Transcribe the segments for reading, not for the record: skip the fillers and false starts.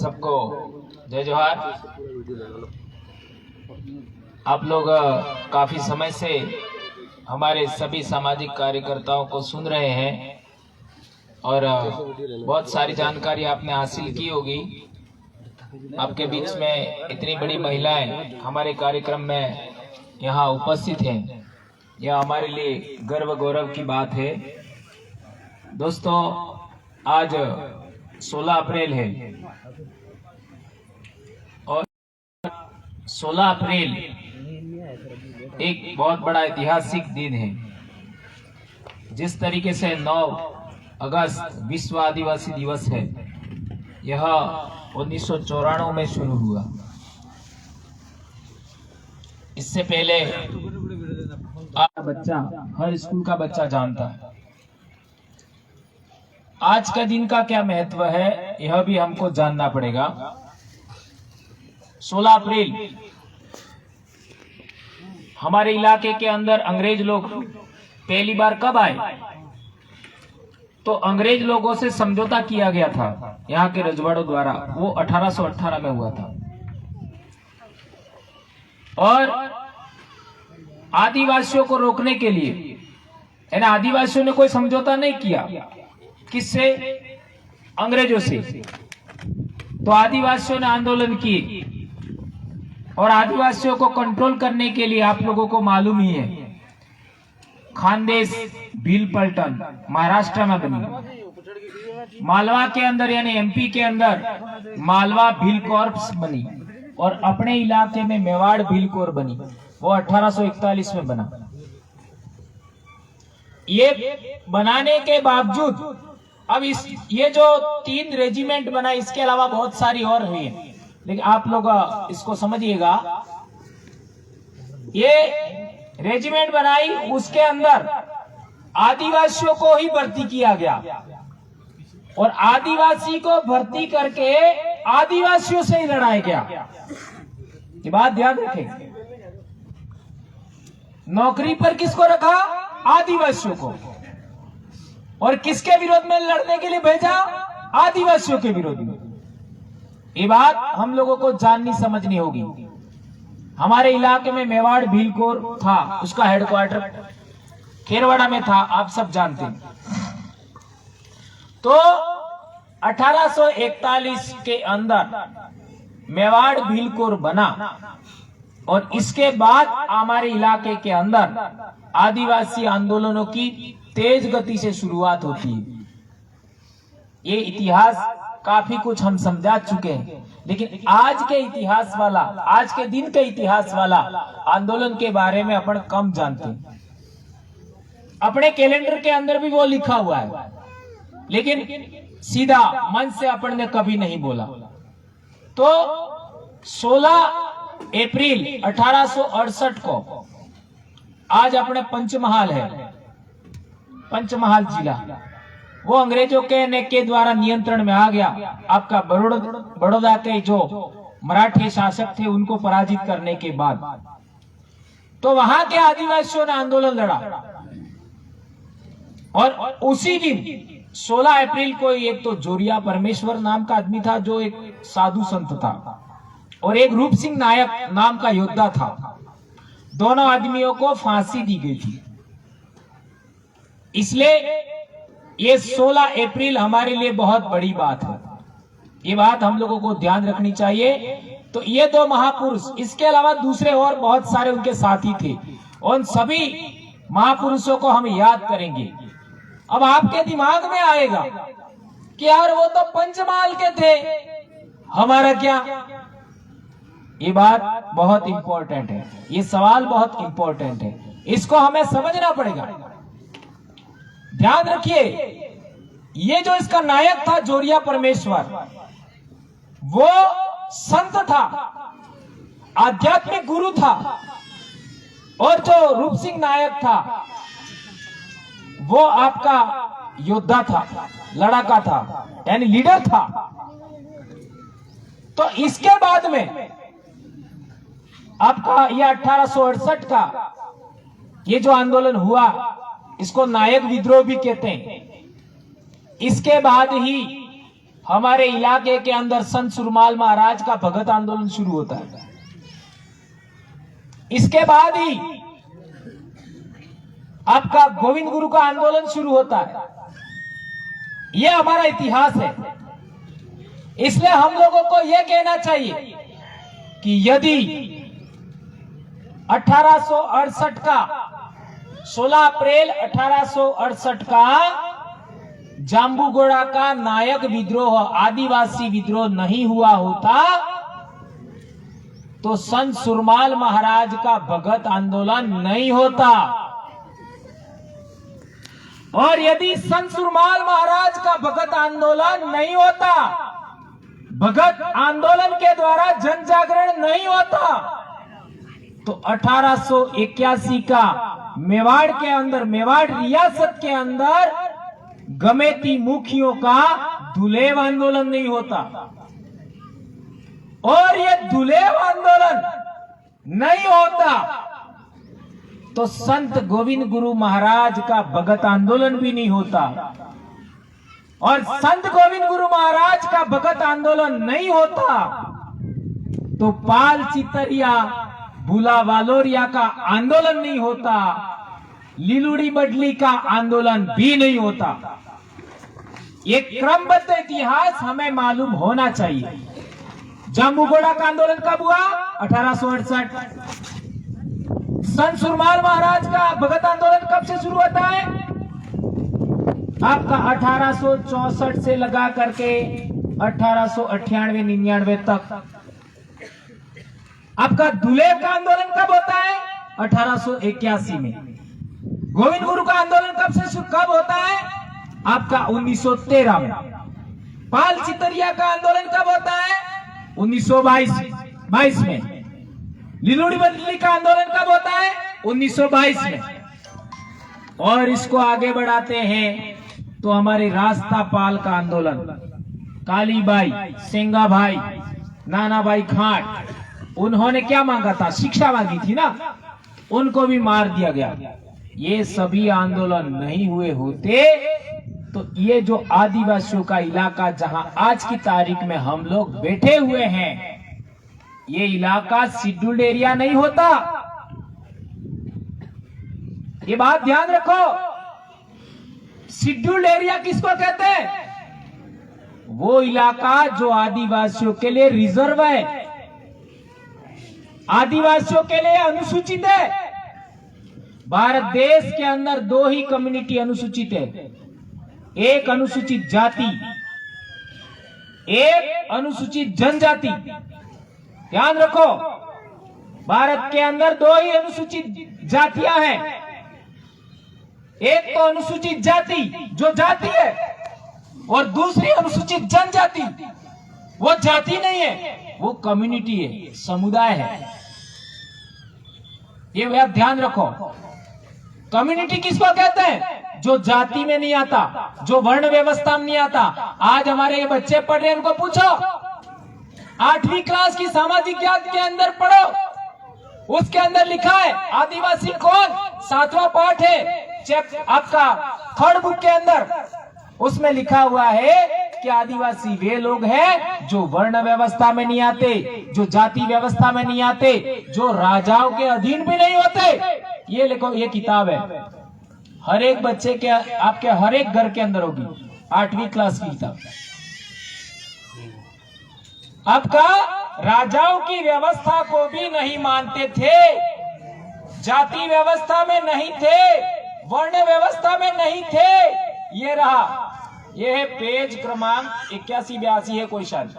सबको जय जोहार। आप लोग काफी समय से हमारे सभी सामाजिक कार्यकर्ताओं को सुन रहे हैं और बहुत सारी जानकारी आपने हासिल की होगी। आपके बीच में इतनी बड़ी महिलाएं हमारे कार्यक्रम में यहाँ उपस्थित हैं, यह हमारे लिए गर्व गौरव की बात है। दोस्तों, आज 16 अप्रैल है और 16 अप्रैल एक बहुत बड़ा ऐतिहासिक दिन है। जिस तरीके से 9 अगस्त विश्व आदिवासी दिवस है, यह 1994 में शुरू हुआ। इससे पहले बच्चा, हर स्कूल का बच्चा जानता है। आज का दिन का क्या महत्व है, यह भी हमको जानना पड़ेगा। 16 अप्रैल हमारे इलाके के अंदर अंग्रेज लोग पहली बार कब आए? तो अंग्रेज लोगों से समझौता किया गया था यहाँ के रजवाड़ों द्वारा, वो 1818 में हुआ था। और आदिवासियों को रोकने के लिए, यानी आदिवासियों ने कोई समझौता नहीं किया। किससे? अंग्रेजों से। तो आदिवासियों ने आंदोलन किए और आदिवासियों को कंट्रोल करने के लिए आप लोगों को मालूम ही है, खानदेश भील पलटन महाराष्ट्र में बनी। मालवा के अंदर यानी एमपी के अंदर मालवा भील कॉर्प्स बनी और अपने इलाके में मेवाड़ भील कोर बनी, वो 1841 में बना। ये बनाने के बावजूद अब ये जो 3 रेजिमेंट बना, इसके अलावा बहुत सारी और हुई है, लेकिन आप लोग इसको समझिएगा। ये रेजिमेंट बनाई, उसके अंदर आदिवासियों को ही भर्ती किया गया और आदिवासी को भर्ती करके आदिवासियों से ही लड़ाया गया। ये बात ध्यान रखें। नौकरी पर किसको रखा? आदिवासियों को। और किसके विरोध में लड़ने के लिए भेजा? आदिवासियों के विरोध में। ये बात हम लोगों को जाननी समझनी होगी। हमारे इलाके में मेवाड़ भील कोर था, उसका हेडक्वार्टर खेरवाड़ा में था, आप सब जानते हैं। तो 1841 के अंदर मेवाड़ भील कोर बना और इसके बाद हमारे इलाके के अंदर आदिवासी आंदोलनों की तेज गति से शुरुआत होती है। ये इतिहास काफी कुछ हम समझा चुके हैं, लेकिन आज के इतिहास वाला, आज के दिन के इतिहास वाला आंदोलन के बारे में अपन कम जानते हैं। अपने कैलेंडर के अंदर भी वो लिखा हुआ है, लेकिन सीधा मन से अपन ने कभी नहीं बोला। तो 16 अप्रैल 1868 को आज अपने पंचमहाल है, पंचमहाल जिला, वो अंग्रेजों के द्वारा नियंत्रण में आ गया। आपका बड़ौदा के जो मराठी शासक थे, उनको पराजित करने के बाद तो वहां के आदिवासियों ने आंदोलन लड़ा। और उसी दिन 16 अप्रैल को एक तो जोरिया परमेश्वर नाम का आदमी था, जो एक साधु संत था, और एक रूप सिंह नायक नाम का योद्धा था। दोनों आदमियों को फांसी दी गई थी। इसलिए ये 16 अप्रैल हमारे लिए बहुत बड़ी बात है। ये बात हम लोगों को ध्यान रखनी चाहिए। तो ये 2 महापुरुष, इसके अलावा दूसरे और बहुत सारे उनके साथी थे। उन सभी महापुरुषों को हम याद करेंगे। अब आपके दिमाग में आएगा कि यार वो तो पंचमहाल के थे, हमारा क्या? ये बात बहुत इंपॉर्टेंट है, ये सवाल बहुत इंपॉर्टेंट है, इसको हमें समझना पड़ेगा। ध्यान रखिए, ये जो इसका नायक था जोरिया परमेश्वर, वो संत था, आध्यात्मिक गुरु था। और जो रूप सिंह नायक था, वो आपका योद्धा था, लड़ाका था, यानी लीडर था। तो इसके बाद में आपका यह 1868 का ये जो आंदोलन हुआ, इसको नायक विद्रोह भी कहते हैं। इसके बाद ही हमारे इलाके के अंदर संत सुरमाल महाराज का भगत आंदोलन शुरू होता है। इसके बाद ही आपका गोविंद गुरु का आंदोलन शुरू होता है। यह हमारा इतिहास है। इसलिए हम लोगों को यह कहना चाहिए कि यदि 1868 का 16 अप्रैल 1868 का जाम्बुगोड़ा का नायक विद्रोह, आदिवासी विद्रोह नहीं हुआ होता तो संत सुरमाल महाराज का भगत आंदोलन नहीं होता। और यदि संत सुरमाल महाराज का भगत आंदोलन नहीं होता, भगत आंदोलन के द्वारा जन जागरण नहीं होता, तो 1881 का मेवाड़ के अंदर, मेवाड़ रियासत के अंदर गमेती मुखियों का दुलेव आंदोलन नहीं होता। और ये दुलेव आंदोलन नहीं होता तो संत गोविंद गुरु महाराज का भगत आंदोलन भी नहीं होता। और संत गोविंद गुरु महाराज का भगत आंदोलन नहीं होता तो पाल चितरिया भूला वालोरिया का आंदोलन नहीं होता, लिलुड़ी बडली का आंदोलन भी नहीं होता। एक क्रमबद्ध इतिहास हमें मालूम होना चाहिए। जाम्बुगोड़ा का आंदोलन कब हुआ? 1868। संत सुरमाल महाराज का भगत आंदोलन कब से शुरू होता है? आपका 1864 से लगा करके 1898-99 तक। आपका दुलेव का आंदोलन कब होता है? 1881 में। गोविंद गुरु का आंदोलन कब होता है? आपका 1913 में। पाल चितरिया का आंदोलन कब होता है? 1922 में। लिलुड़ी बदली का आंदोलन कब होता है? 1922 में। और इसको आगे बढ़ाते हैं तो हमारे रास्ता पाल का आंदोलन, कालीबाई, सेंगाभाई, नानाभाई खाट, उन्होंने क्या मांगा था? शिक्षा मांगी थी ना, उनको भी मार दिया गया। ये सभी आंदोलन नहीं हुए होते तो ये जो आदिवासियों का इलाका जहां आज की तारीख में हम लोग बैठे हुए हैं, ये इलाका शेड्यूल्ड एरिया नहीं होता। ये बात ध्यान रखो। शेड्यूल्ड एरिया किसको कहते हैं? वो इलाका जो आदिवासियों के लिए रिजर्व है, आदिवासियों के लिए अनुसूचित है। भारत देश के अंदर दो ही कम्युनिटी अनुसूचित है, एक अनुसूचित जाति, एक अनुसूचित जनजाति। ध्यान रखो, भारत के अंदर दो ही अनुसूचित जातियां हैं। एक तो अनुसूचित जाति जो जाति है, और दूसरी अनुसूचित जनजाति, वो जाति नहीं है, वो कम्युनिटी है, समुदाय है। ये आप ध्यान रखो। कम्युनिटी किसको कहते हैं? जो जाति में नहीं आता, जो वर्ण व्यवस्था में नहीं आता। आज हमारे ये बच्चे पढ़ रहे हैं, उनको पूछो, 8वीं क्लास की सामाजिक ज्ञान के अंदर पढ़ो, उसके अंदर लिखा है आदिवासी कौन? 7वां पाठ है आपका 3rd बुक के अंदर, उसमें लिखा हुआ है कि आदिवासी वे लोग हैं जो वर्ण व्यवस्था में नहीं आते, जो जाति व्यवस्था में नहीं आते, जो राजाओं के अधीन भी नहीं होते। ये लिखो, ये किताब है, हर एक बच्चे के, आपके हर एक घर के अंदर होगी, 8वीं क्लास की किताब। आपका राजाओं की व्यवस्था को भी नहीं मानते थे, जाति व्यवस्था में नहीं थे, वर्ण व्यवस्था में नहीं थे। ये रहा, ये है पेज क्रमांक 81-82 है, कोई शायद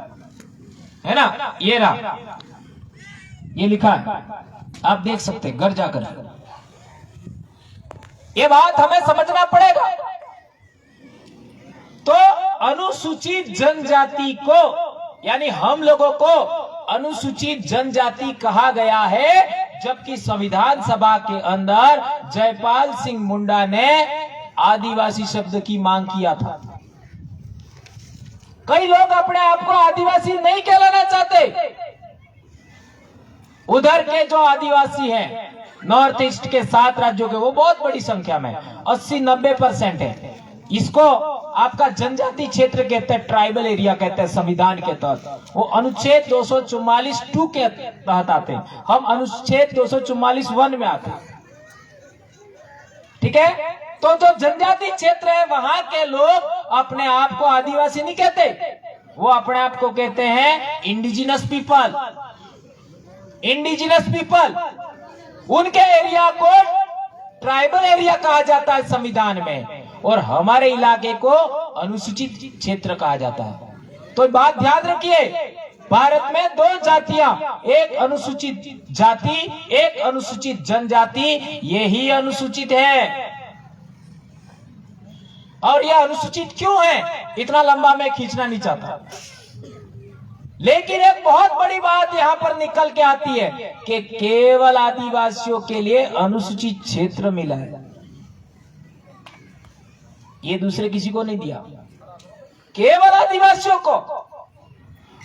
है ना, ये रहा, ये लिखा है, आप देख सकते हैं घर जाकर। ये बात हमें समझना पड़ेगा। तो अनुसूचित जनजाति को, यानी हम लोगों को अनुसूचित जनजाति कहा गया है, जबकि संविधान सभा के अंदर जयपाल सिंह मुंडा ने आदिवासी शब्द की मांग किया था। कई लोग अपने आप को आदिवासी नहीं कहलाना चाहते। उधर के जो आदिवासी हैं, नॉर्थ ईस्ट के 7 राज्यों के, वो बहुत बड़ी संख्या में 80-90% है। इसको आपका जनजाति क्षेत्र कहते हैं, ट्राइबल एरिया कहते हैं संविधान के तहत। वो अनुच्छेद 244(2) के तहत आते हैं, हम अनुच्छेद 244(1) में आते हैं। ठीक है, तो जो जनजाति क्षेत्र है वहां के लोग अपने आप को आदिवासी नहीं कहते, वो अपने आप को कहते हैं इंडिजिनस पीपल। इंडिजिनस पीपल, उनके एरिया को ट्राइबल एरिया कहा जाता है संविधान में, और हमारे इलाके को अनुसूचित क्षेत्र कहा जाता है। तो बात ध्यान रखिए, भारत में 2 जातियां, एक अनुसूचित जाति, एक अनुसूचित जनजाति, यही अनुसूचित है। और यह अनुसूचित क्यों है, इतना लंबा मैं खींचना नहीं चाहता, लेकिन एक बहुत बड़ी बात यहां पर निकल के आती है कि केवल आदिवासियों के लिए अनुसूचित क्षेत्र मिला है, ये दूसरे किसी को नहीं दिया। केवल आदिवासियों को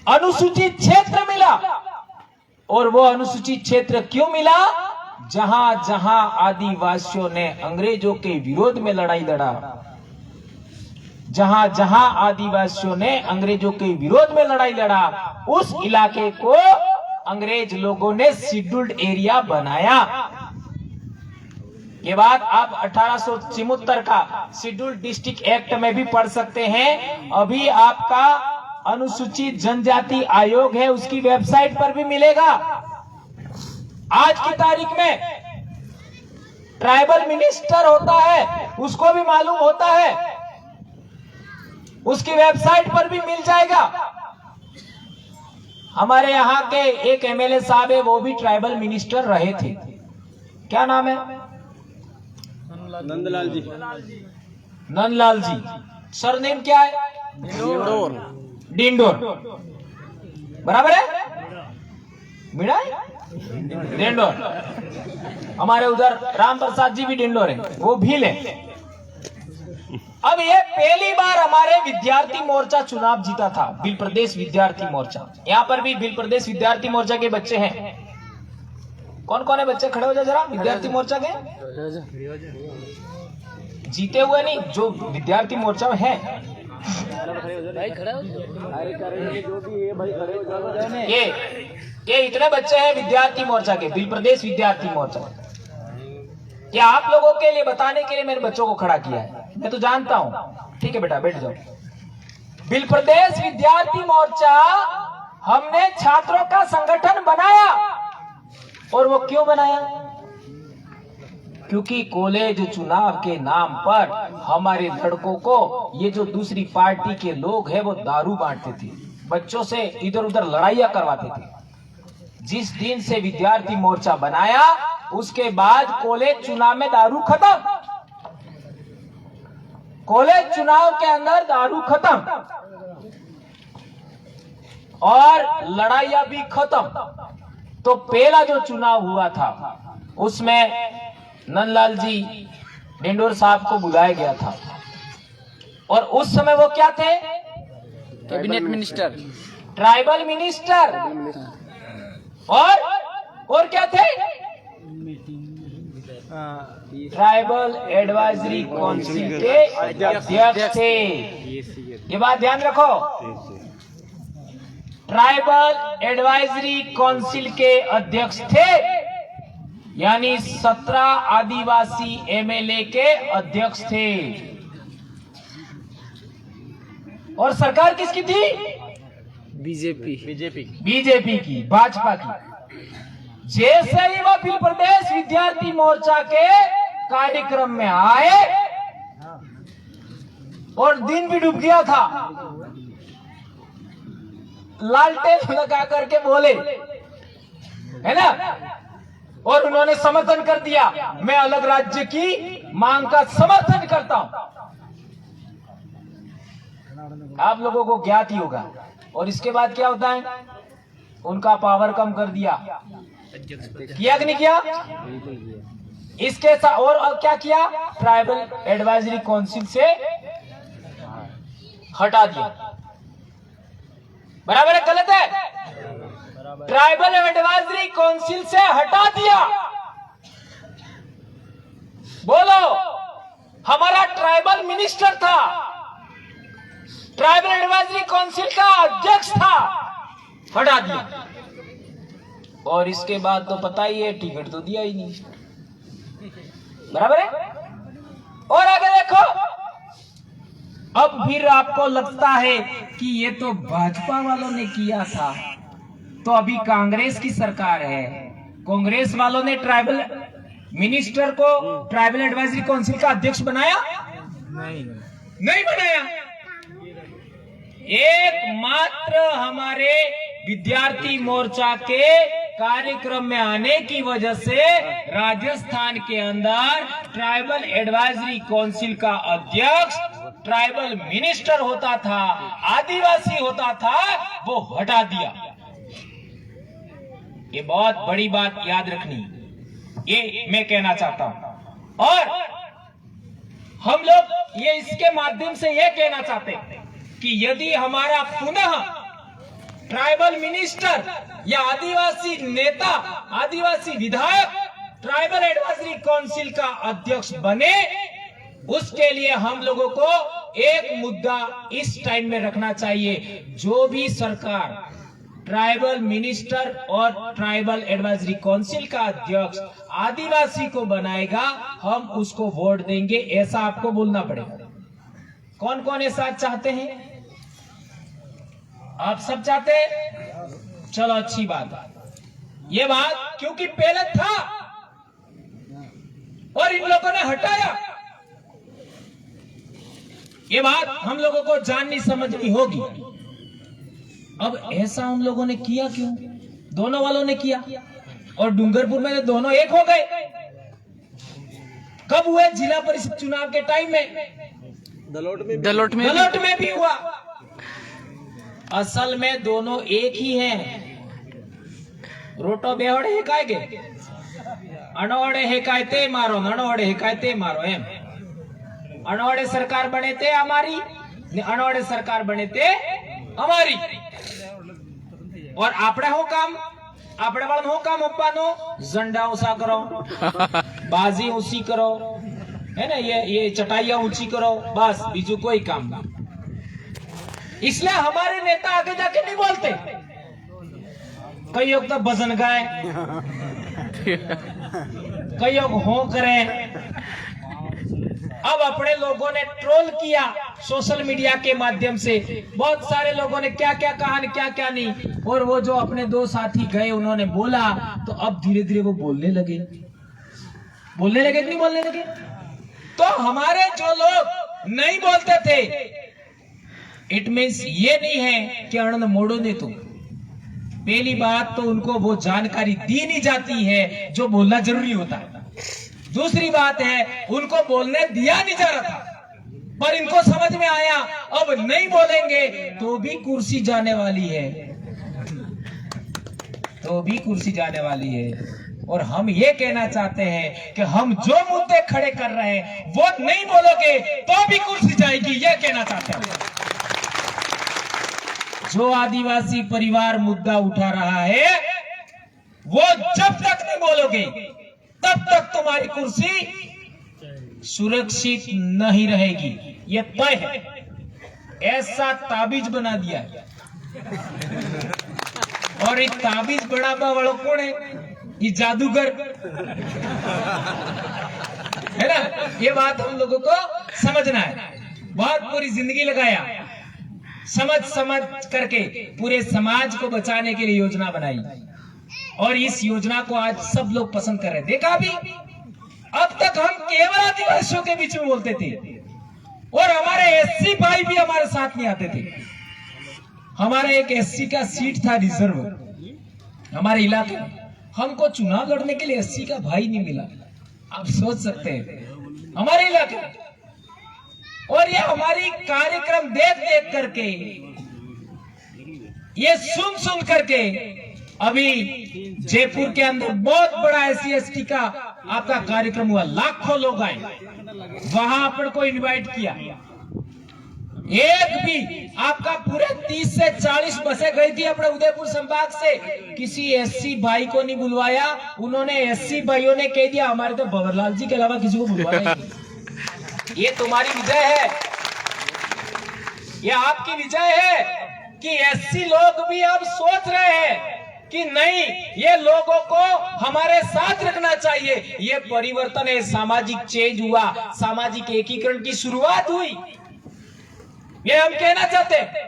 अनुसूचित क्षेत्र मिला। और वो अनुसूचित क्षेत्र क्यों मिला? जहां जहां आदिवासियों ने अंग्रेजों के विरोध में लड़ाई लड़ा, जहां जहां आदिवासियों ने अंग्रेजों के विरोध में लड़ाई लड़ा, उस इलाके को अंग्रेज लोगों ने शेड्यूल्ड एरिया बनाया। ये बात आप 1874 का शेड्यूल्ड डिस्ट्रिक्ट एक्ट में भी पढ़ सकते हैं। अभी आपका अनुसूचित जनजाति आयोग है, उसकी वेबसाइट पर भी मिलेगा। आज की तारीख में ट्राइबल मिनिस्टर होता है, उसको भी मालूम होता है, उसकी वेबसाइट पर भी मिल जाएगा। हमारे यहाँ के एक एमएलए साहब है, वो भी ट्राइबल मिनिस्टर रहे थे। क्या नाम है? नंदलाल जी। नंदलाल जी। सरनेम क्या है? डिंडोर। डिंडोर, बराबर है? मीणा है? डिंडोर। हमारे उधर राम प्रसाद जी भी डिंडोर है, वो भील है। अब ये पहली बार हमारे विद्यार्थी मोर्चा चुनाव जीता था, भील प्रदेश विद्यार्थी मोर्चा। यहाँ पर भी भील प्रदेश विद्यार्थी मोर्चा के बच्चे हैं। कौन कौन है बच्चे? खड़े हो जाओ जरा। विद्यार्थी मोर्चा के जीते हुए नहीं, जो विद्यार्थी मोर्चा में है। ये इतने बच्चे हैं विद्यार्थी मोर्चा के, भील प्रदेश विद्यार्थी मोर्चा। क्या आप लोगों के लिए बताने के लिए मैंने बच्चों को खड़ा किया है, मैं तो जानता हूं। ठीक है बेटा, बैठ जाओ। भील प्रदेश विद्यार्थी मोर्चा, हमने छात्रों का संगठन बनाया। और वो क्यों बनाया? क्योंकि कॉलेज चुनाव के नाम पर हमारे लड़कों को ये जो दूसरी पार्टी के लोग हैं वो दारू बांटते थे, बच्चों से इधर उधर लड़ाइयां करवाते थे। जिस दिन से विद्यार्थी मोर्चा बनाया, उसके बाद कॉलेज चुनाव में दारू खत्म। कॉलेज चुनाव के अंदर दारू खत्म और लड़ाइयां भी खत्म। तो पहला जो चुनाव हुआ था उसमें नंदलाल जी डिंडोर साहब को बुलाया गया था, और उस समय वो क्या थे? Cabinet minister, tribal minister. और क्या थे? ट्राइबल एडवाइजरी काउंसिल के अध्यक्ष थे। ये बात ध्यान रखो, ट्राइबल एडवाइजरी काउंसिल के अध्यक्ष थे, यानी 17 आदिवासी एमएलए के अध्यक्ष थे। और सरकार किसकी थी? बीजेपी की, भाजपा की। जैसे ही वह भील प्रदेश विद्यार्थी मोर्चा के कार्यक्रम में आए, और दिन भी डूब गया था, लालटेन लगा करके बोले, है ना, और उन्होंने समर्थन कर दिया, मैं अलग राज्य की मांग का समर्थन करता हूं। आप लोगों को ज्ञात ही होगा। और इसके बाद क्या होता है? उनका पावर कम कर दिया, किया कि नहीं किया? इसके साथ और क्या किया? ट्राइबल एडवाइजरी काउंसिल से हटा दिया। बराबर है, गलत है? ट्राइबल एडवाइजरी काउंसिल से हटा दिया। बोलो, हमारा ट्राइबल मिनिस्टर था, ट्राइबल एडवाइजरी काउंसिल का अध्यक्ष था, हटा दिया। और इसके बाद तो पता ही है, टिकट तो दिया ही नहीं। बराबर है। और आगे देखो, अब फिर आपको लगता है कि ये तो भाजपा वालों ने किया था, तो अभी कांग्रेस की सरकार है, कांग्रेस वालों ने ट्राइबल मिनिस्टर को ट्राइबल एडवाइजरी काउंसिल का अध्यक्ष बनाया? नहीं बनाया। एकमात्र हमारे विद्यार्थी मोर्चा के कार्यक्रम में आने की वजह से राजस्थान के अंदर ट्राइबल एडवाइजरी काउंसिल का अध्यक्ष ट्राइबल मिनिस्टर होता था, आदिवासी होता था, वो हटा दिया। ये बहुत बड़ी बात याद रखनी, ये मैं कहना चाहता हूं। और हम लोग ये इसके माध्यम से ये कहना चाहते हैं कि यदि हमारा पुनः ट्राइबल मिनिस्टर या आदिवासी नेता, आदिवासी विधायक ट्राइबल एडवाइजरी काउंसिल का अध्यक्ष बने, उसके लिए हम लोगों को एक मुद्दा इस टाइम में रखना चाहिए। जो भी सरकार ट्राइबल मिनिस्टर और ट्राइबल एडवाइजरी काउंसिल का अध्यक्ष आदिवासी को बनाएगा, हम उसको वोट देंगे, ऐसा आपको बोलना पड़ेगा। कौन कौन ऐसा चाहते हैं? आप सब चाहते हैं? चलो अच्छी बात। ये बात क्योंकि पहले था और इन लोगों ने हटाया, ये बात हम लोगों को जाननी समझनी होगी। अब ऐसा उन लोगों ने किया क्यों? दोनों वालों ने किया, और डूंगरपुर में दोनों एक हो गए। कब हुए? जिला परिषद चुनाव के टाइम में। दलोट में भी हुआ। असल में दोनों एक ही हैं। रोटो बेहोड़े हेकाएगे, अनोड़े हेकायते मारो, ननोड़े हेकायते मारो एम। अनोड़े सरकार बने थे हमारी, अनोड़े सरकार बने थे हमारी। और आपड़े हो काम, आपड़े वाला हो काम अप्पानो झंडा ऊंचा करो, बाजी ऊंची करो, है ना, ये चटाइया ऊंची करो, बस बीजू कोई काम नहीं। इसलिए हमारे नेता आगे जाके नहीं बोलते। कई लोग तो भजन गाए, कई लोग हो करें। अब अपने लोगों ने ट्रोल किया सोशल मीडिया के माध्यम से, बहुत सारे लोगों ने क्या क्या कहा, क्या क्या नहीं। और वो जो अपने दो साथी गए, उन्होंने बोला, तो अब धीरे धीरे वो बोलने लगे कि नहीं बोलने लगे। तो हमारे जो लोग नहीं बोलते थे, इट मीन्स ये नहीं है कि आनंद मोड़ो ने तो पहली बात तो उनको वो जानकारी दी नहीं जाती है जो बोलना जरूरी होता है। दूसरी बात है, उनको बोलने दिया नहीं जा रहा था, पर इनको समझ में आया अब नहीं बोलेंगे तो भी कुर्सी जाने वाली है, तो भी कुर्सी जाने वाली है। और हम ये कहना चाहते हैं कि हम जो मुद्दे खड़े कर रहे हैं वो नहीं बोलोगे तो भी कुर्सी जाएगी, ये कहना चाहते हैं। जो आदिवासी परिवार मुद्दा उठा रहा है, वो जब तक नहीं बोलोगे तब तक तुम्हारी कुर्सी सुरक्षित नहीं रहेगी, ये तय है। ऐसा ताबीज बना दिया है। और एक ताबीज बनाने वालों कौन है? ये जादूगर है ना। ये बात हम लोगों को समझना है। बहुत पूरी जिंदगी लगाया, समझ करके पूरे समाज को बचाने के लिए योजना बनाई, और इस योजना को आज सब लोग पसंद कर रहे हैं। देखा भी, अब तक हम केवल आदिवासियों के बीच में बोलते थे, और हमारे एससी भाई भी हमारे साथ नहीं आते थे। हमारा एक एससी का सीट था रिजर्व हमारे इलाके में, हमको चुनाव लड़ने के लिए एससी का भाई नहीं मिला। आप सोच सकते हैं हमारे इलाके में। और ये हमारी कार्यक्रम देख देख करके, ये सुन करके, अभी जयपुर के अंदर बहुत बड़ा SC ST का आपका कार्यक्रम हुआ, लाखों लोग आए, वहां अपन को इनवाइट किया। एक भी आपका पूरे 30 से 40 बसें गई थी अपने उदयपुर संभाग से, किसी SC भाई को नहीं बुलवाया। उन्होंने SC भाइयों ने कह दिया हमारे तो भंवरलाल जी के अलावा किसी को बुलवाया नहीं। ये तुम्हारी विजय है, ये आपकी विजय है कि एससी लोग भी अब सोच रहे हैं कि नहीं, ये लोगों को हमारे साथ रखना चाहिए। ये परिवर्तन है, सामाजिक चेंज हुआ, सामाजिक एकीकरण की शुरुआत हुई, ये हम कहना चाहते हैं।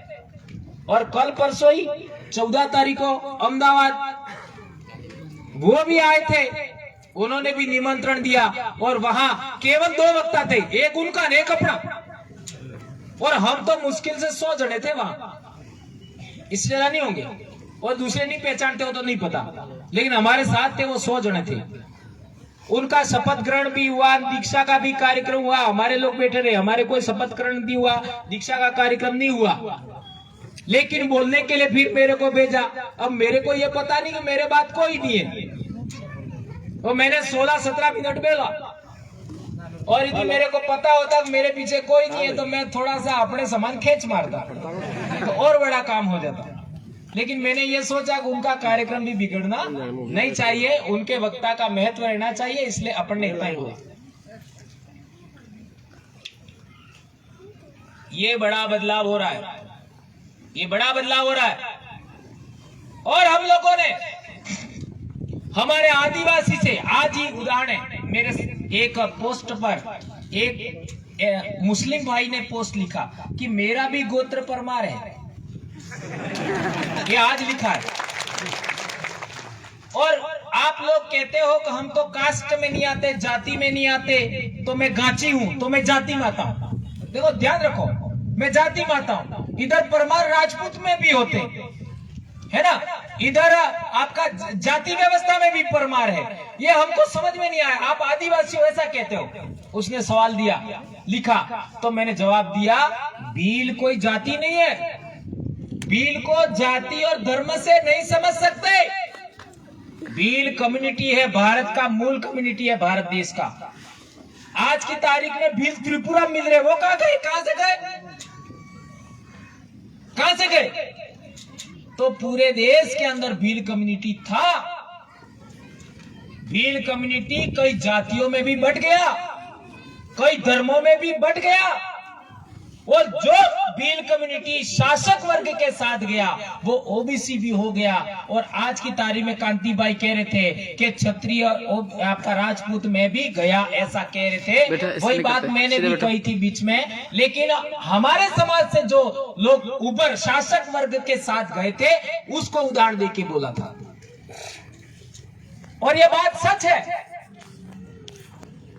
और कल परसों ही 14 तारीख को अहमदाबाद वो भी आए थे, उन्होंने भी निमंत्रण दिया और वहां केवल 2 वक्ता थे, एक उनका और एक अपना, और हम तो मुश्किल से 100 जने थे वहां, इससे ज्यादा नहीं होंगे, और दूसरे नहीं पहचानते हो तो नहीं पता, लेकिन हमारे साथ थे वो 100 जने थे। उनका शपथ ग्रहण भी हुआ, दीक्षा का भी कार्यक्रम हुआ, हमारे लोग बैठे रहे, हमारे कोई शपथ ग्रहण नहीं हुआ, दीक्षा का कार्यक्रम नहीं हुआ, लेकिन बोलने के लिए फिर मेरे को भेजा। अब मेरे को ये पता नहीं कि मेरे बात कोई नहीं है, तो मैंने 16-17 मिनट बोला, और यदि मेरे को पता होता कि मेरे पीछे कोई नहीं है तो मैं थोड़ा सा अपने सामान खींच मारता तो और बड़ा काम हो जाता, लेकिन मैंने ये सोचा कि उनका कार्यक्रम भी बिगड़ना नहीं चाहिए, उनके वक्ता का महत्व रहना चाहिए, इसलिए अपन ने इतना ही हुआ। ये बड़ा बदलाव हो रहा है, ये बड़ा बदलाव हो रहा है। और हम लोगों ने हमारे आदिवासी से, आज ही उदाहरण है, मेरे एक पोस्ट पर एक मुस्लिम भाई ने पोस्ट लिखा कि मेरा भी गोत्र परमार है, ये आज लिखा है। और आप लोग कहते हो कि हम तो कास्ट में नहीं आते, जाति में नहीं आते, तो मैं गांची हूं, तो मैं जाति माता हूं। देखो ध्यान रखो, मैं जाति माता हूं, इधर परमार राजपूत में भी होते है ना, इधर आपका जाति व्यवस्था में भी परमार है, ये हमको समझ में नहीं आया। आप आदिवासी हो ऐसा कहते हो। उसने सवाल दिया, लिखा, तो मैंने जवाब दिया, भील कोई जाति नहीं है, भील को जाति और धर्म से नहीं समझ सकते। भील कम्युनिटी है, भारत का मूल कम्युनिटी है, भारत देश का। आज की तारीख में भील त्रिपुरा मिल रहे, वो कहां गए, कहां से गए, कहां से गए? तो पूरे देश के अंदर भील कम्युनिटी था। भील कम्युनिटी कई जातियों में भी बट गया, कई धर्मों में भी बट गया, और जो भील कम्युनिटी शासक वर्ग के साथ गया वो ओबीसी भी हो गया। और आज की तारीख में कांतिबाई कह रहे थे कि क्षत्रिय आपका राजपूत में भी गया, ऐसा कह रहे थे। वही बात मैंने भी कही थी बीच में, लेकिन हमारे समाज से जो लोग ऊपर शासक वर्ग के साथ गए थे उसको उदाहरण देके बोला था, और ये बात सच है।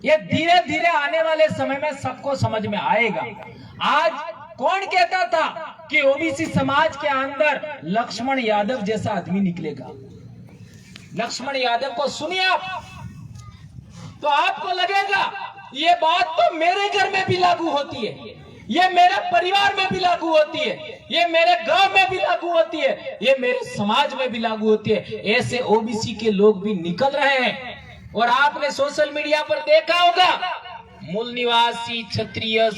ये धीरे धीरे आने वाले समय में सबको समझ में आएगा। आज कौन कहता था कि ओबीसी समाज के अंदर लक्ष्मण यादव जैसा आदमी निकलेगा? लक्ष्मण यादव को सुनिए आप, तो आपको लगेगा ये बात तो मेरे घर में भी लागू होती है, ये मेरे परिवार में भी लागू होती है, ये मेरे गांव में भी लागू होती है, ये मेरे समाज में भी लागू होती है। ऐसे ओबीसी के लोग भी निकल रहे हैं। और आपने सोशल मीडिया पर देखा होगा, मूल निवासी क्षत्रिय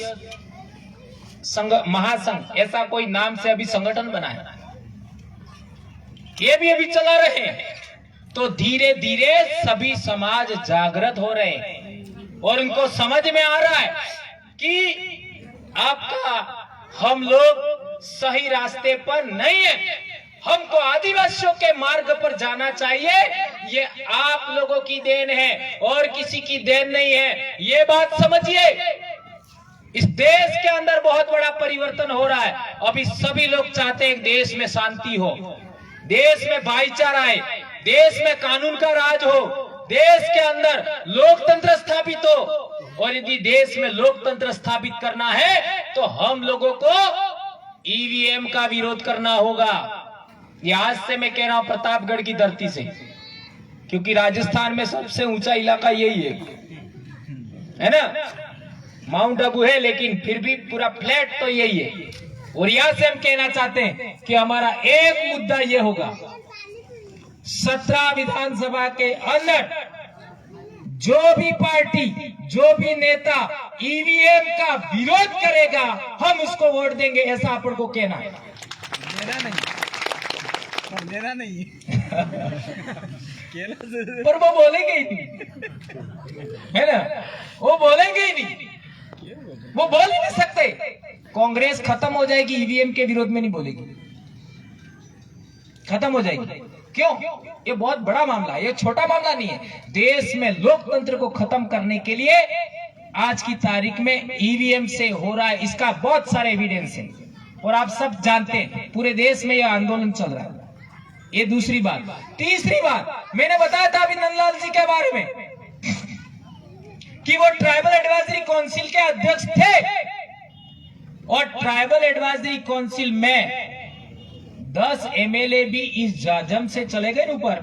संघ महासंघ, ऐसा कोई नाम से अभी संगठन बना है, ये भी अभी चला रहे हैं। तो धीरे धीरे सभी समाज जागृत हो रहे हैं और उनको समझ में आ रहा है कि आपका हम लोग सही रास्ते पर नहीं है, हमको आदिवासियों के मार्ग पर जाना चाहिए। ये आप लोगों की देन है और किसी की देन नहीं है, ये बात समझिए। इस देश के अंदर बहुत बड़ा परिवर्तन हो रहा है। अभी सभी लोग चाहते हैं देश में शांति हो, देश में भाईचारा है, देश में कानून का राज हो, देश के अंदर लोकतंत्र स्थापित हो। और यदि देश में लोकतंत्र स्थापित करना है तो हम लोगों को ईवीएम का विरोध करना होगा। ये आज से मैं कह रहा हूं, प्रतापगढ़ की धरती से, क्योंकि राजस्थान में सबसे ऊंचा इलाका यही है ना, माउंट आबू है, लेकिन फिर भी पूरा फ्लैट तो यही है। और यहां से हम कहना चाहते हैं कि हमारा एक मुद्दा यह होगा, 17 विधानसभा के अंदर जो भी पार्टी, जो भी नेता ईवीएम का विरोध करेगा हम उसको वोट देंगे, ऐसा अपन को कहना है। मेरा नहीं पर वो बोलेंगे ही नहीं, है ना, वो बोलेंगे ही नहीं। वो बोल ही नहीं सकते। कांग्रेस खत्म हो जाएगी, ईवीएम के विरोध में नहीं बोलेगी, खत्म हो जाएगी। क्यों? ये बहुत बड़ा मामला है, ये छोटा मामला नहीं है। देश में लोकतंत्र को खत्म करने के लिए आज की तारीख में ईवीएम से हो रहा है, इसका बहुत सारे एविडेंस है और आप सब जानते हैं, पूरे देश में यह आंदोलन चल रहा है। ये दूसरी बात। तीसरी बात, मैंने बताया था अभी नंदलाल जी के बारे में कि वो ट्राइबल एडवाइजरी काउंसिल के अध्यक्ष थे और ट्राइबल एडवाइजरी काउंसिल में 10 एमएलए भी इस जाजम से चले गए ऊपर,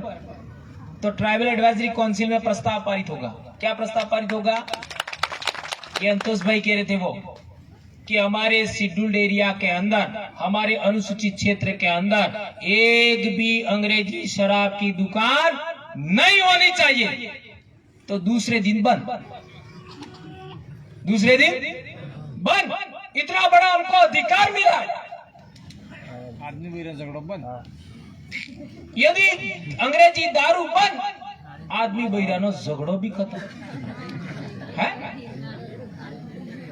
तो ट्राइबल एडवाइजरी काउंसिल में प्रस्ताव पारित होगा। क्या प्रस्ताव पारित होगा? ये अंतोष भाई कह रहे थे वो कि हमारे शेड्यूल्ड एरिया के अंदर, हमारे अनुसूचित क्षेत्र के अंदर एक भी अंग्रेजी शराब की दुकान नहीं होनी चाहिए। तो दूसरे दिन बंद, दूसरे दिन बंद। इतना बड़ा हमको अधिकार मिला। आदमी भी झगड़ो बंद, यदि अंग्रेजी दारू बंद, आदमी बहिरानो झगड़ो भी खत्म है,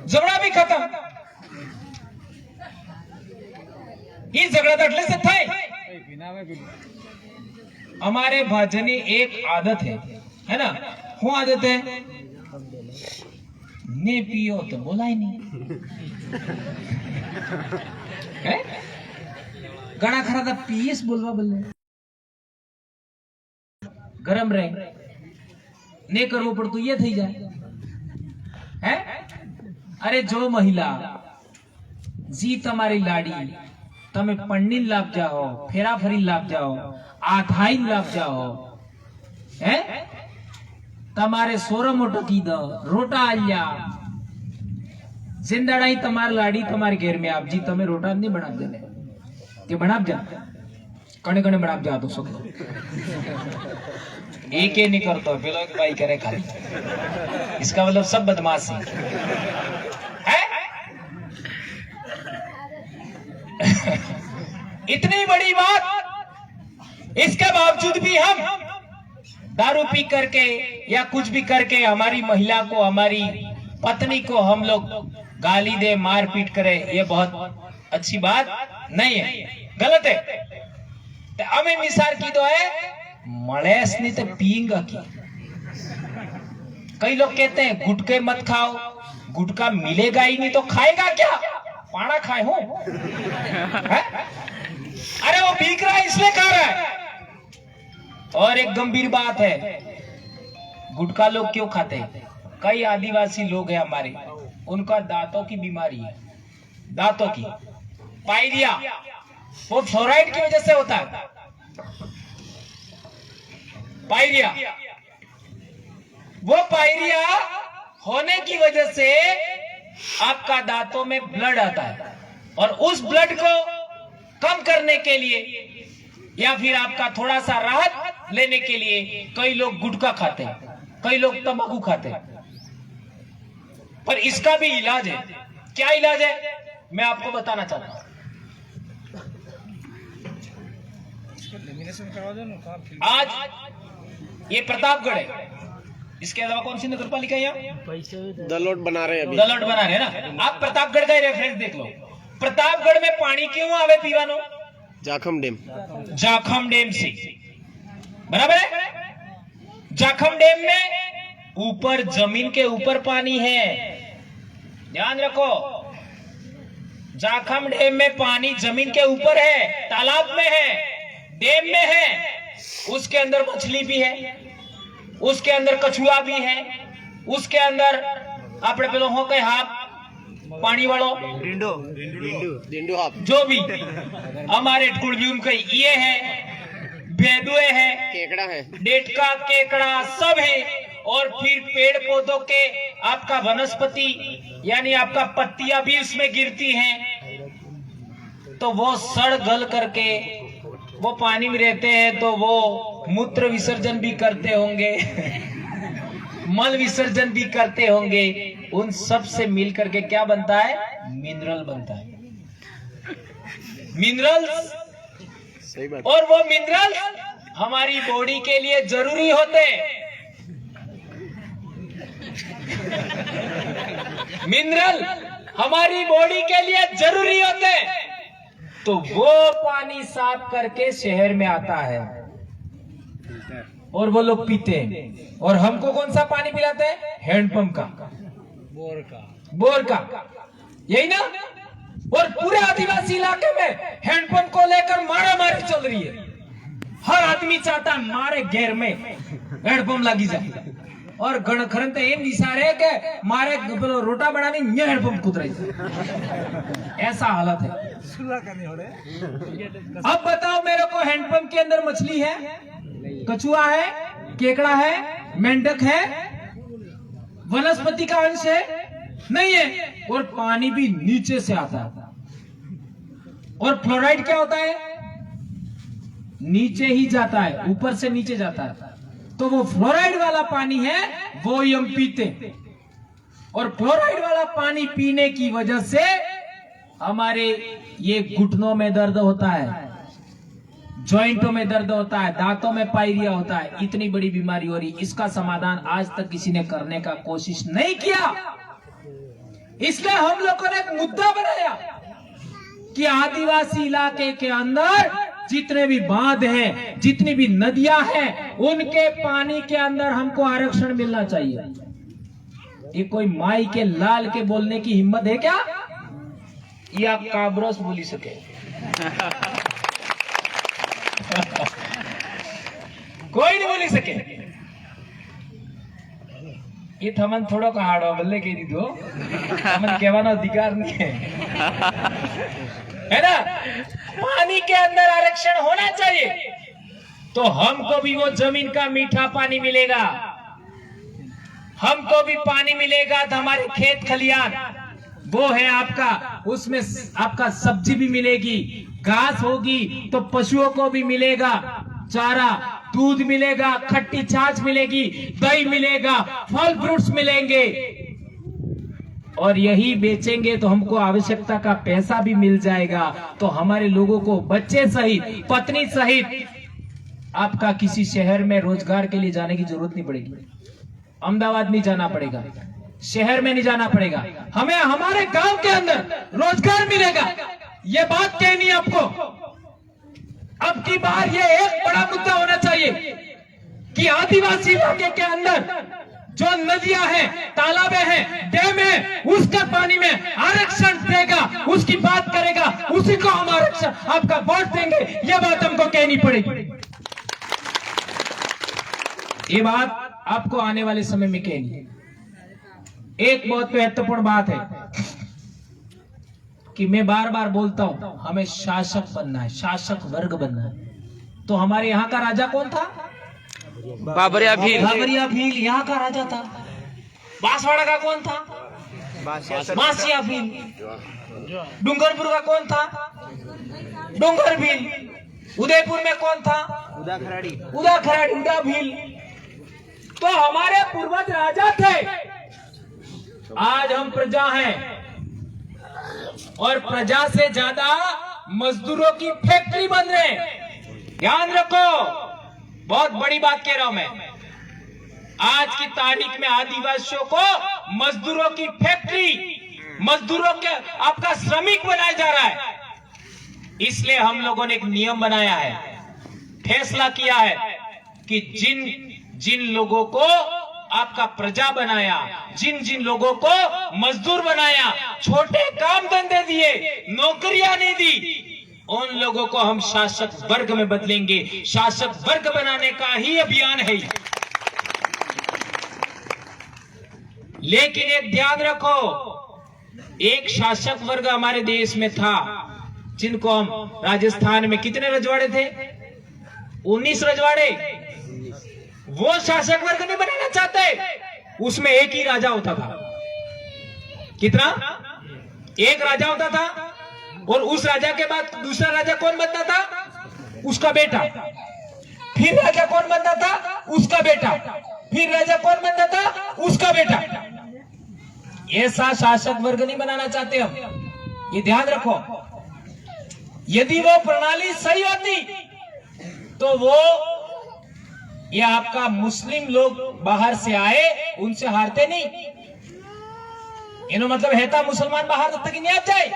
झगड़ा भी खत्म। ये झगड़ा तो એટલે से થાય। हमारे भाजनी एक आदत है ना? શું आदत है? ने पियो तो बोलाय नहीं है? घना खरा था पीएस बोलवा बोले गरम रहे ने करवो पड़तो ये थी जाए है। अरे जो महिला जी तमारी लाड़ी तमे पन्नी लाभ जाओ, फेरा फरी लाभ जाओ, आथाई लाभ जाओ है, तमारे सोरो मोटो की दो रोटा आल्या जिंदाड़ाई तमार लाड़ी तमारे घेर में आप जी तमे रोटा नहीं बना देने के बना जा कणे कणे बना जा तो सब एक ही नहीं करता पेलो एक भाई करे खाली, इसका मतलब सब बदमाश है। इतनी बड़ी बात, इसके बावजूद भी हम दारू पी करके या कुछ भी करके हमारी महिला को, हमारी पत्नी को हम लोग गाली दे, मारपीट करे, ये बहुत अच्छी बात नहीं है, गलत है। तो हमें मिसाल की तो है मलेस नहीं तो पीएंगा की। कई लोग कहते हैं गुटके मत खाओ, गुटका मिलेगा ही नहीं तो खाएगा क्या? पाना खाए हो अरे वो भीग रहा है इसलिए खा रहा है। और एक गंभीर बात है, गुटखा लोग क्यों खाते हैं? कई आदिवासी लोग हैं हमारे, उनका दांतों की बीमारी है, दांतों की पायरिया, वो फ्लोराइड की वजह से होता है पायरिया। वो पायरिया होने की वजह से आपका दांतों में ब्लड आता है और उस ब्लड को कम करने के लिए या फिर आपका थोड़ा सा राहत लेने के लिए कई लोग गुटखा खाते हैं, कई लोग तंबाकू खाते हैं। पर इसका भी इलाज है। क्या इलाज है मैं आपको बताना चाहता हूं। आज ये प्रतापगढ़ है, इसके अलावा कौन सी नगर पालिका है यहाँ? दलोट बना रहे हैं, दलोट बना रहे हैं ना। आप प्रतापगढ़ का रेफरेंस देख लो। प्रतापगढ़ में पानी क्यों आवे पीवानो? जाखम डैम, जाखम डैम से, बराबर है। जाखम डैम में ऊपर जमीन के ऊपर पानी है, ध्यान रखो। जाखम डैम में पानी जमीन के ऊपर है, तालाब में है, डैम में है। उसके अंदर मछली भी है, उसके अंदर कछुआ भी है, उसके अंदर आपने पेलो हो के हाथ पानी वालो डिंडो हाफ जो भी हमारे कुड़ब्यूम के ये है, बेदुए है, केकड़ा है, डेटका, केकड़ा सब है। और फिर पेड़ पौधों के आपका वनस्पति यानी आपका पत्तियां भी उसमें गिरती हैं, तो वो सड़ गल करके वो पानी में रहते हैं, तो वो मूत्र विसर्जन भी करते होंगे मल विसर्जन भी करते होंगे। उन सब से मिल करके क्या बनता है? मिनरल बनता है, मिनरल्स। सही बात। और वो मिनरल्स हमारी बॉडी के लिए जरूरी होते हैं। मिनरल हमारी बॉडी के लिए जरूरी होते हैं, तो वो पानी साफ करके शहर में आता है और वो लोग पीते हैं। और हमको कौन सा पानी पिलाते हैं? हैंडपंप का, बोर का, यही ना। और पूरे आदिवासी इलाके में हैंडपंप को लेकर मारामारी चल रही है। हर आदमी चाहता है मारे घेर में हैंडपंप लगी जाए, और गणखरन तो एम विचारे के मारे रोटा बनानी हैंडपंप कूद रही है। ऐसा हालत है। अब बताओ मेरे को, हैंडपंप के अंदर मछली है, कछुआ है, केकड़ा है, मेंढक है, वनस्पति का अंश है? नहीं है। और पानी भी नीचे से आता है। और फ्लोराइड क्या होता है? नीचे ही जाता है, ऊपर से नीचे जाता है। तो वो फ्लोराइड वाला पानी है, वो ही हम पीते। और फ्लोराइड वाला पानी पीने की वजह से हमारे ये घुटनों में दर्द होता है, जॉइंटों में दर्द होता है, दांतों में पायरिया होता है, इतनी बड़ी बीमारी हो रही। इसका समाधान आज तक किसी ने करने का कोशिश नहीं किया। इसलिए हम लोगों ने एक मुद्दा बनाया कि आदिवासी इलाके के अंदर जितने भी बांध हैं, जितनी भी नदियां हैं, उनके पानी के अंदर हमको आरक्षण मिलना चाहिए। ये कोई माई के लाल के बोलने की हिम्मत है क्या? या काब्रोस बोली सके? कोई नहीं बोली सके। ये थमन थोड़ो का हाड़ो बल्ले के दो, थमन कहवाना अधिकार नहीं है ना। पानी के अंदर आरक्षण होना चाहिए, तो हमको भी वो जमीन का मीठा पानी मिलेगा, हमको भी पानी मिलेगा। तो हमारे खेत खलियान वो है आपका, उसमें आपका सब्जी भी मिलेगी, घास होगी तो पशुओं को भी मिलेगा चारा, दूध मिलेगा, खट्टी छाछ मिलेगी, दही मिलेगा, फल फ्रूट्स मिलेंगे। और यही बेचेंगे तो हमको आवश्यकता का पैसा भी मिल जाएगा। तो हमारे लोगों को बच्चे सहित, पत्नी सहित आपका किसी शहर में रोजगार के लिए जाने की जरूरत नहीं पड़ेगी। अहमदाबाद नहीं जाना पड़ेगा, शहर में नहीं जाना पड़ेगा, हमें हमारे गांव के अंदर रोजगार मिलेगा। ये बात कहनी है आपको। अब की बार ये एक बड़ा मुद्दा होना चाहिए कि आदिवासी इलाके के अंदर जो नदियां हैं, तालाबें हैं, डैम है, उसके पानी में आरक्षण देगा, उसकी बात करेगा, उसी को हम आरक्षण आपका वोट देंगे। ये बात हमको कहनी पड़ेगी। ये बात आपको आने वाले समय में कहनी है। एक बहुत महत्वपूर्ण बात है कि मैं बार बार बोलता हूं, हमें शासक बनना है, शासक वर्ग बनना है। तो हमारे यहाँ का राजा कौन था? बाबरिया भील। बाबरिया भील यहाँ का राजा था। बांसवाड़ा का कौन था? बांसिया भील। डूंगरपुर का कौन था? डूंगर भील। उदयपुर में कौन था? उदा खराड़ी, उदा भील। तो हमारे पूर्वज राजा थे। आज हम प्रजा हैं, और प्रजा से ज्यादा मजदूरों की फैक्ट्री बन रहे हैं। ध्यान रखो, बहुत बड़ी बात कह रहा हूं मैं। आज की तारीख में आदिवासियों को मजदूरों की फैक्ट्री, मजदूरों के आपका श्रमिक बनाया जा रहा है। इसलिए हम लोगों ने एक नियम बनाया है, फैसला किया है कि जिन लोगों को आपका प्रजा बनाया, जिन लोगों को मजदूर बनाया, छोटे काम धंधे दिए, नौकरियां नहीं दी, उन लोगों को हम शासक वर्ग में बदलेंगे। शासक वर्ग बनाने का ही अभियान है। लेकिन एक ध्यान रखो, एक शासक वर्ग हमारे देश में था, जिनको हम राजस्थान में कितने रजवाड़े थे? 19 रजवाड़े। वो शासक वर्ग नहीं बनाना चाहते। उसमें एक ही राजा होता था। कितना? एक राजा होता था, और उस राजा के बाद दूसरा राजा कौन बनता था? उसका बेटा। फिर राजा कौन बनता था? उसका बेटा। फिर राजा कौन बनता था? उसका बेटा। ऐसा शासक वर्ग नहीं बनाना चाहते हम, ये ध्यान रखो। यदि वो प्रणाली सही होती तो वो ये आपका मुस्लिम लोग बाहर से आए, उनसे हारते नहीं। એનો મતલબ હેતા મુસલमान बाहर तक नहीं आ जाए।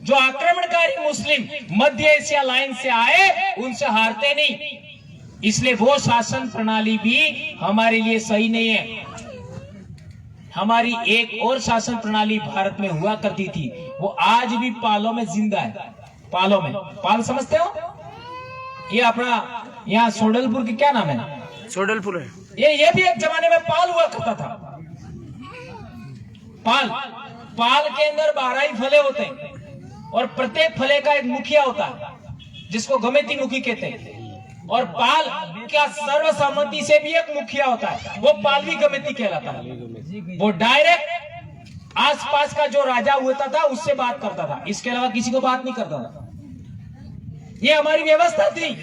जो आक्रमणकारी मुस्लिम मध्य एशिया लाइन से आए उनसे हारते नहीं, इसलिए वो शासन प्रणाली भी हमारे लिए सही नहीं है। हमारी एक और शासन प्रणाली भारत में हुआ करती थी, वो आज भी पालों में जिंदा है। पालों में, पाल समझते हो? ये अपना यहाँ सोडलपुर की क्या नाम है? सोडलपुर है। ये भी एक जमाने में पाल हुआ करता था। पाल के अंदर 12 ही फले होते हैं और प्रत्येक फले का एक मुखिया होता है जिसको गमेती मुखी कहते हैं। और पाल का सर्वसम्मति से भी एक मुखिया होता है, वो पाल भी गमेती कहलाता है। वो डायरेक्ट आसपास का जो राजा होता था उससे बात करता था, इसके अलावा किसी को बात नहीं करता था। ये हमारी व्यवस्था थी।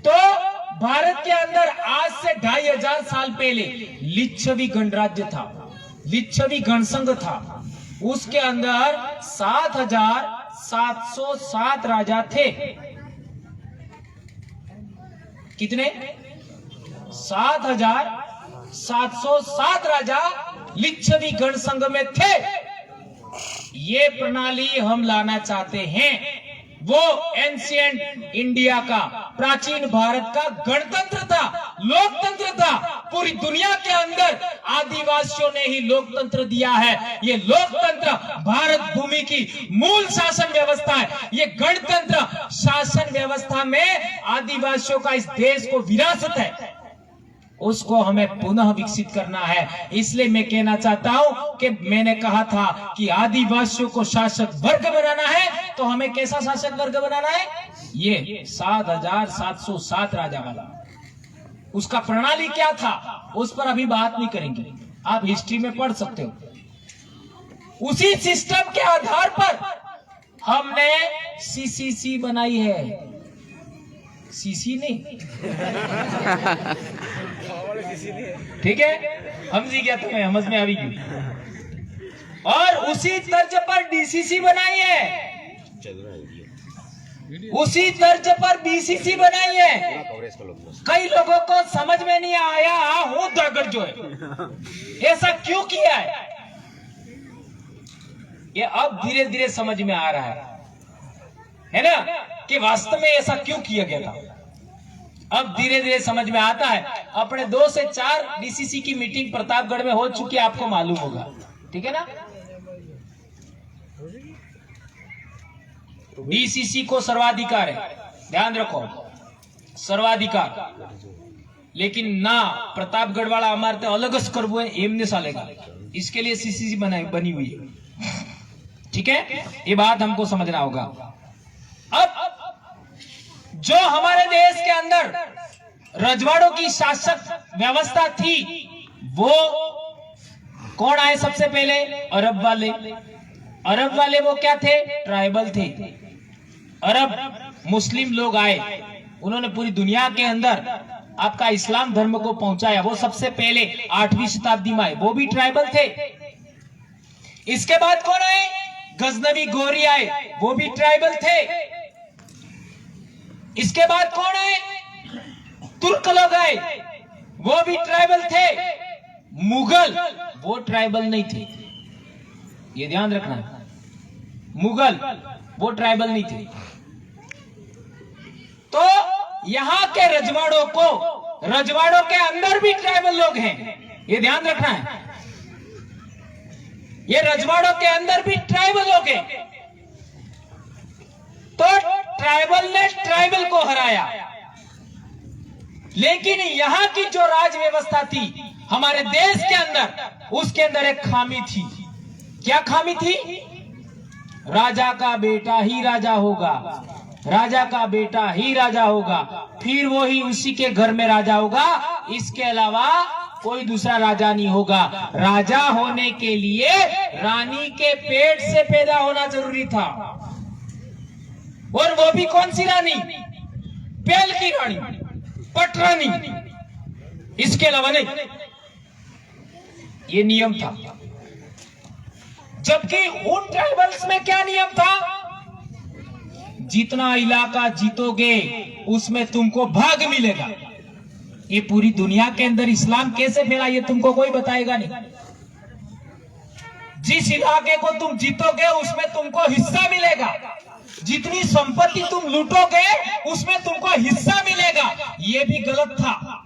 तो भारत के अंदर आज से 2500 साल पहले लिच्छवी गणराज्य था, लिच्छवी गणसंघ था। उसके अंदर 7707 राजा थे। कितने? 7707 राजा लिच्छवी गणसंघ में थे। ये प्रणाली हम लाना चाहते हैं, वो एंशिएंट इंडिया का, प्राचीन भारत का गणतंत्र था, लोकतंत्र था। पूरी दुनिया के अंदर आदिवासियों ने ही लोकतंत्र दिया है। ये लोकतंत्र भारत भूमि की मूल शासन व्यवस्था है। ये गणतंत्र शासन व्यवस्था में आदिवासियों का इस देश को विरासत है, उसको हमें पुनः विकसित करना है। इसलिए मैं कहना चाहता हूं कि मैंने कहा था कि आदिवासियों को शासक वर्ग बनाना है, तो हमें कैसा शासक वर्ग बनाना है? ये 7707 राजा वाला। उसका प्रणाली क्या था उस पर अभी बात नहीं करेंगे, आप हिस्ट्री में पढ़ सकते हो। उसी सिस्टम के आधार पर हमने सीसीसी बनाई है। सीसी नहीं, ठीक है, समझी गया तुम्हें, समझ में आ गई। और उसी तर्ज पर डीसीसी बनाई है, उसी तर्ज पर बीसीसी बनाई है। कई लोगों को समझ में नहीं आया हूं द्रगड़ जो है ऐसा क्यों किया है, ये अब धीरे धीरे समझ में आ रहा है ना, कि वास्तव में ऐसा क्यों किया गया था। अब धीरे धीरे समझ में आता है। अपने 2 से 4 डीसीसी की मीटिंग प्रतापगढ़ में हो चुकी है, आपको मालूम होगा, ठीक है ना। डीसीसी को सर्वाधिकार है, ध्यान रखो, सर्वाधिकार। लेकिन ना प्रतापगढ़ वाला हमारे तो अलग ज करवो है एमने सालेगा, इसके लिए सीसीसी बनी हुई है, ठीक है। ये बात हमको समझना होगा। अब जो हमारे देश के अंदर रजवाड़ों की शासक व्यवस्था थी, वो कौन आए सबसे पहले? अरब वाले। अरब वाले वो क्या थे? ट्राइबल थे। अरब मुस्लिम लोग आए, उन्होंने पूरी दुनिया के अंदर आपका इस्लाम धर्म को पहुंचाया। वो सबसे पहले 8वीं शताब्दी में आए, वो भी ट्राइबल थे। इसके बाद कौन आए? गजनवी गोरी आए, वो भी ट्राइबल थे। इसके बाद कौन आए? तुर्क लोग आए, वो भी ट्राइबल थे। मुगल, वो ट्राइबल नहीं थे, ये ध्यान रखना। मुगल वो ट्राइबल नहीं थे। तो यहां के रजवाड़ों के अंदर भी ट्राइबल लोग हैं, ये ध्यान रखना है। ये रजवाड़ों के अंदर भी ट्राइबल लोग हैं। तो ट्राइबल ने ट्राइबल को हराया। लेकिन यहां की जो राज व्यवस्था थी हमारे देश के अंदर, उसके अंदर एक खामी थी। क्या खामी थी? राजा का बेटा ही राजा होगा, राजा का बेटा ही राजा होगा, फिर वो ही उसी के घर में राजा होगा, इसके अलावा कोई दूसरा राजा नहीं होगा। राजा होने के लिए रानी के पेट से पैदा होना जरूरी था, और वो भी कौन सी रानी? पेल की रानी, पटरानी, इसके अलावा नहीं। ये नियम था। जबकि उन ट्राइबल्स में क्या नियम था? जितना इलाका जीतोगे उसमें तुमको भाग मिलेगा। ये पूरी दुनिया के अंदर इस्लाम कैसे फैला ये तुमको कोई बताएगा नहीं। जिस इलाके को तुम जीतोगे उसमें तुमको हिस्सा मिलेगा, जितनी संपत्ति तुम लूटोगे उसमें तुमको हिस्सा मिलेगा। ये भी गलत था।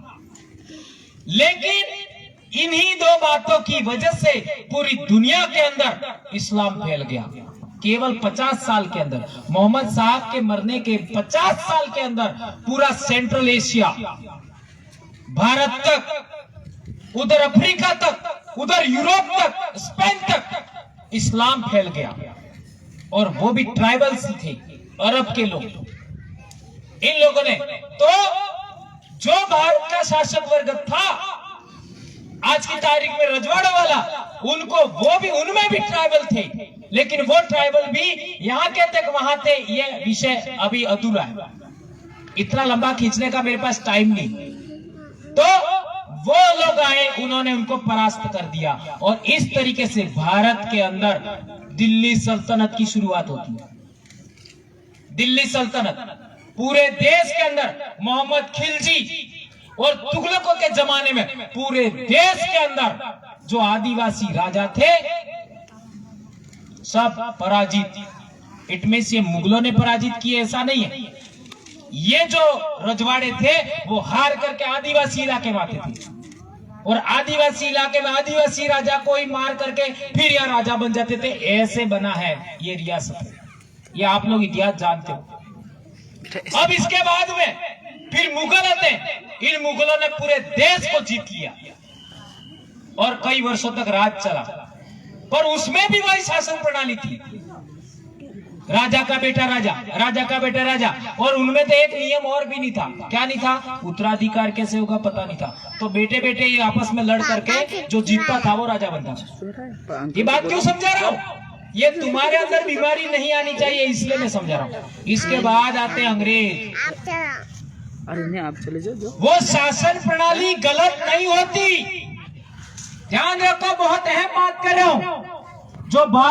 लेकिन इन्हीं दो बातों की वजह से पूरी दुनिया के अंदर इस्लाम फैल गया। केवल 50 साल के अंदर, मोहम्मद साहब के मरने के 50 साल के अंदर पूरा सेंट्रल एशिया, भारत तक, उधर अफ्रीका तक, उधर यूरोप तक, स्पेन तक इस्लाम फैल गया। और वो भी ट्राइबल्स थे, अरब के लोग। इन लोगों ने तो जो भारत का शासक वर्ग था आज की तारीख में रजवाड़ा वाला, उनको वो भी, उनमें भी ट्राइबल थे, लेकिन वो ट्राइबल भी यहाँ के तक वहां थे। ये विषय अभी अधूरा है, इतना लंबा खींचने का मेरे पास टाइम नहीं। तो वो लोग आए, उन्होंने उनको परास्त कर दिया और इस तरीके से भारत के अंदर दिल्ली सल्तनत की शुरुआत होती है। दिल्ली सल्तनत पूरे देश के अंदर मोहम्मद खिलजी और तुगलकों के जमाने में पूरे देश के अंदर जो आदिवासी राजा थे सब पराजित। इट मींस ये मुगलों ने पराजित किए ऐसा नहीं है, ये जो रजवाड़े थे वो हार करके आदिवासी इलाके में आते थे और आदिवासी इलाके में आदिवासी राजा को ही मार करके फिर यह राजा बन जाते थे। ऐसे बना है ये रियासत, ये आप लोग इतिहास जानते हो। अब इसके बाद में फिर मुगल आते, इन मुगलों ने पूरे देश को जीत लिया और कई वर्षों तक राज चला, पर उसमें भी वही शासन प्रणाली थी, राजा का बेटा राजा, राजा का बेटा राजा। और उनमें तो एक नियम और भी नहीं था। क्या नहीं था? उत्तराधिकार कैसे होगा पता नहीं था, तो बेटे बेटे ये आपस में लड़ करके जो जीतता था वो राजा बनता था। ये बात क्यों समझा रहा हूँ? ये तुम्हारे अंदर बीमारी नहीं आनी चाहिए, इसलिए मैं समझा रहा हूँ। इसके बाद आते अंग्रेज। अरे नहीं, आप चले जाओ। वो शासन प्रणाली गलत नहीं होती, ध्यान रखो, बहुत अहम बात कर रहा हूँ। जो भारत